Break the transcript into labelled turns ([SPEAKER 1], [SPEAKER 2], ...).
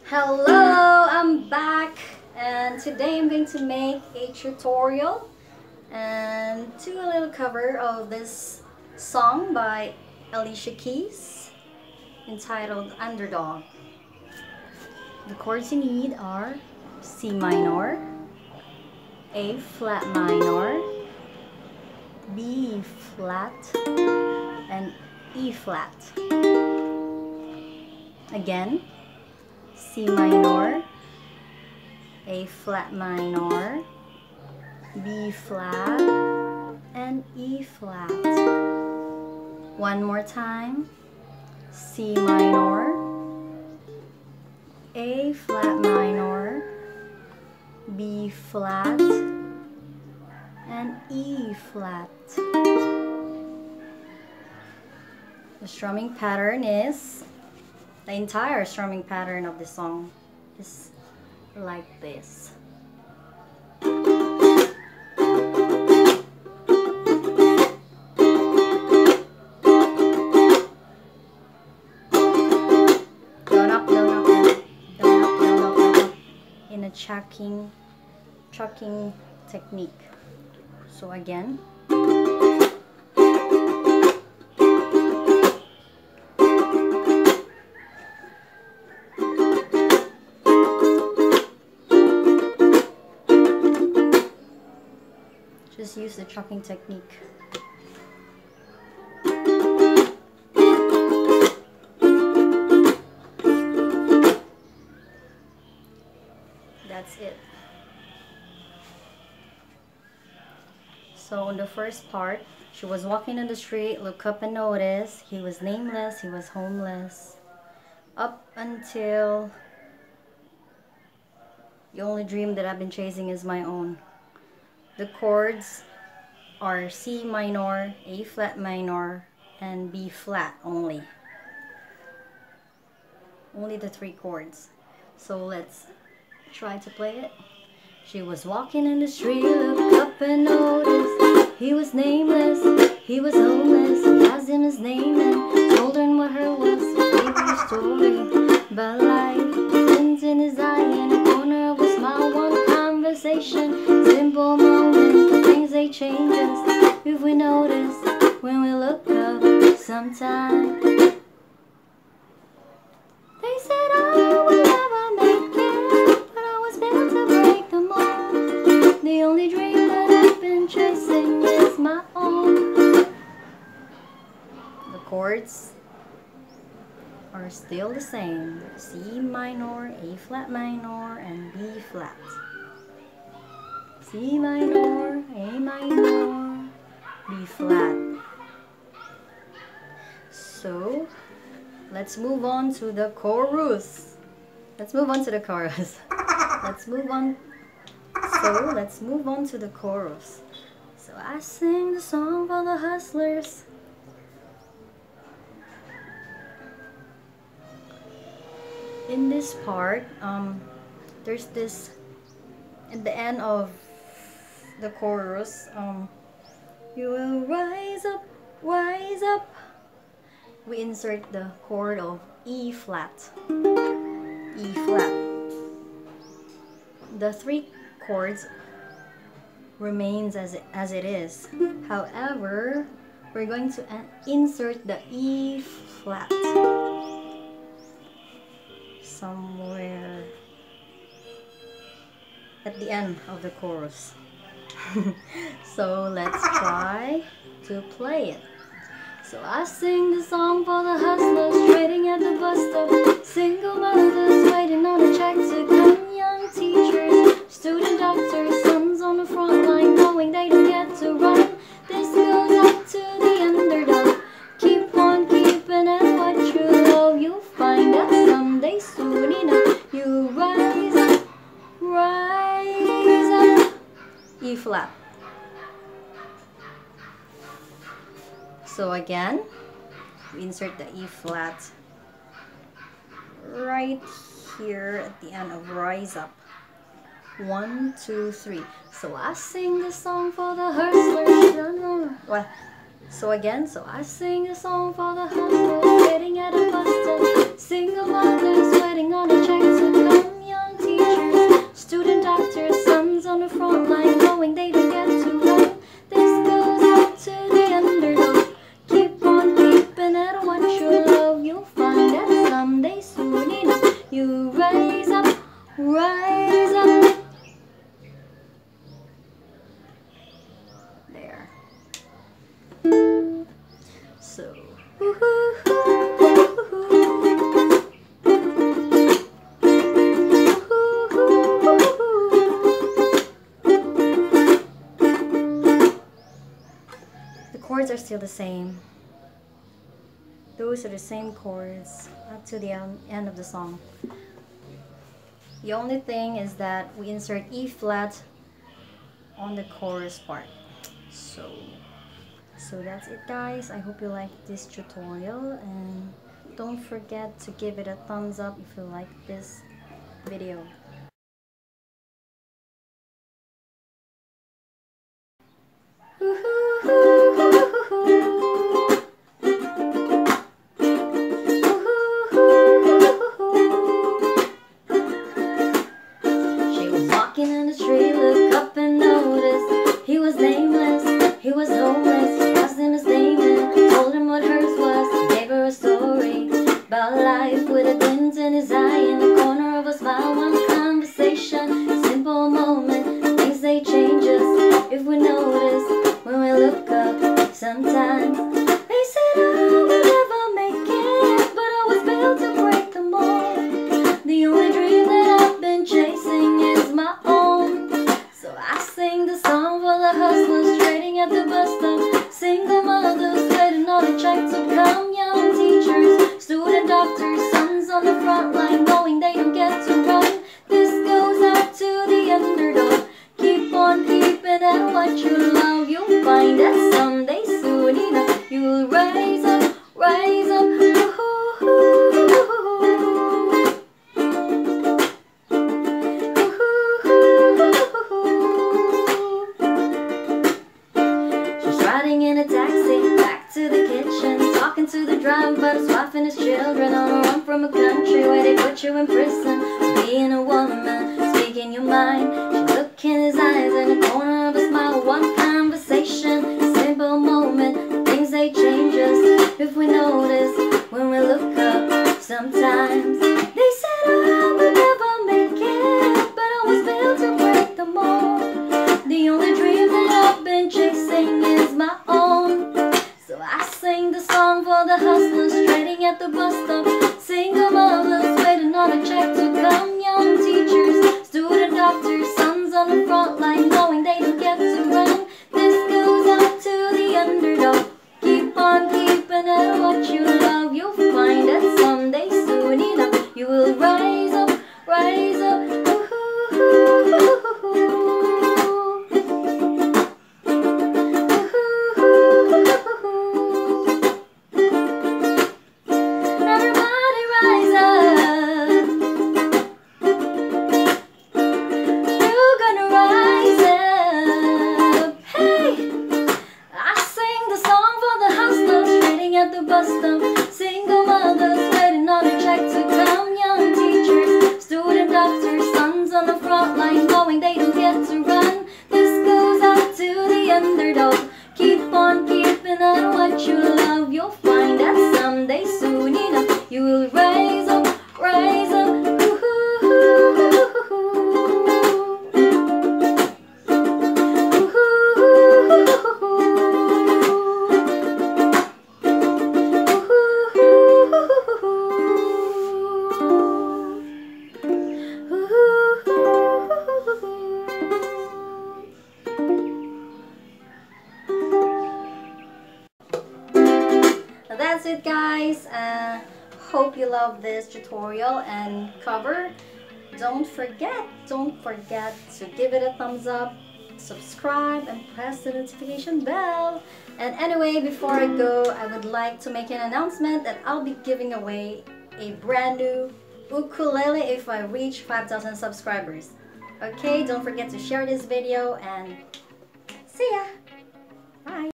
[SPEAKER 1] Hello, I'm back, and today I'm going to make a tutorial and do a little cover of this song by Alicia Keys entitled Underdog. The chords you need are C minor, A flat minor, B flat, and E flat. Again, C minor, A flat minor, B flat, and E flat. One more time. C minor, A flat minor, B flat, and E flat. The strumming pattern is, the entire strumming pattern of the song is like this. Down up, down up, down up, down up, down up, down up, in a chucking technique. So again. Just use the chucking technique. That's it. So on the first part, she was walking on the street, look up and notice, he was nameless, he was homeless. Up until the only dream that I've been chasing is my own. The chords are C minor, A flat minor, and B flat only. Only the three chords. So let's try to play it. She was walking in the street, looked up and noticed he was nameless, he was homeless. He asked him his name and told him what her was. Gave her a story about life, glint in his eye, in a corner of a smile, one conversation, simple moment, the things they change us if we notice when we look up sometime. They said I would never make it, but I was built to break the mold. The only dream that I've been chasing is my own. The chords are still the same. C minor, A flat minor, and B flat. C minor, A minor, B flat. So let's move on to the chorus. Let's move on to the chorus. Let's move on to the chorus. So I sing the song for the hustlers. In this part, there's this, at the end of the chorus, you will rise up, rise up. We insert the chord of E flat. E flat. The three chords remains as it is. However, we're going to insert the E flat somewhere at the end of the chorus. So let's try to play it. So I sing the song for the hustlers trading at the bus stop, single mothers waiting on a check to come, young teachers, student doctors, sons on the front line knowing they don't get to run. This goes out to the underdog. Keep on keeping at what you love. You'll find out someday soon enough. You rise up, rise up. E flat. So again, we insert the E flat right here at the end of rise up. 1, 2, 3. So I sing the song for the hustlers. What? So again, so I sing a song for the hustlers, waiting at a bus stop, single mothers waiting on a check to are still the same. Those are the same chords up to the end of the song. The only thing is that we insert E flat on the chorus part. So that's it, guys. I hope you like this tutorial, and don't forget to give it a thumbs up if you like this video. She was walking in the street, looked up and noticed he was nameless, he was homeless. She asked him his name and told him what hers was. Gave her a story about life with a glint in his eye, in the corner of a smile, one conversation, simple moment. Things they change us if we notice when we look up. Sometimes they said I will never make it, but I was built to break the mold. The only dream that I've been chasing is my own. So I sing the song for the hustlers trading at the bus stop, single mothers waiting on a check to come, young teachers, student doctors, sons on the front line knowing they don't get to run. This goes out to the underdog. Keep on keeping at what you love. You'll find that someday soon enough you will rise up, rise up. She's riding in a taxi back to the kitchen, talking to the driver about his wife and his children, on a run from a country where they put you in prison for being a woman, speaking your mind. She looked in his eyes in the corner of a smile, one conversation, a simple moment. Things they change us if we notice when we look up. Sometimes they said I would never make it, but I was built to break the mold. The only dream that I've been chasing is my own. So I sing the song for the hustlers trading at the bus stop, single mothers waiting on a check to come, young teachers, student doctors, sons on the front line knowing they don't get to run. This goes out to the underdog. Keep on keeping at what you love. You'll find that someday soon enough you will rise up, rise up. That's it, guys. Hope you love this tutorial and cover. Don't forget to give it a thumbs up, subscribe, and press the notification bell. And anyway, before I go, I would like to make an announcement that I'll be giving away a brand new ukulele if I reach 5,000 subscribers. Okay, don't forget to share this video, and see ya! Bye!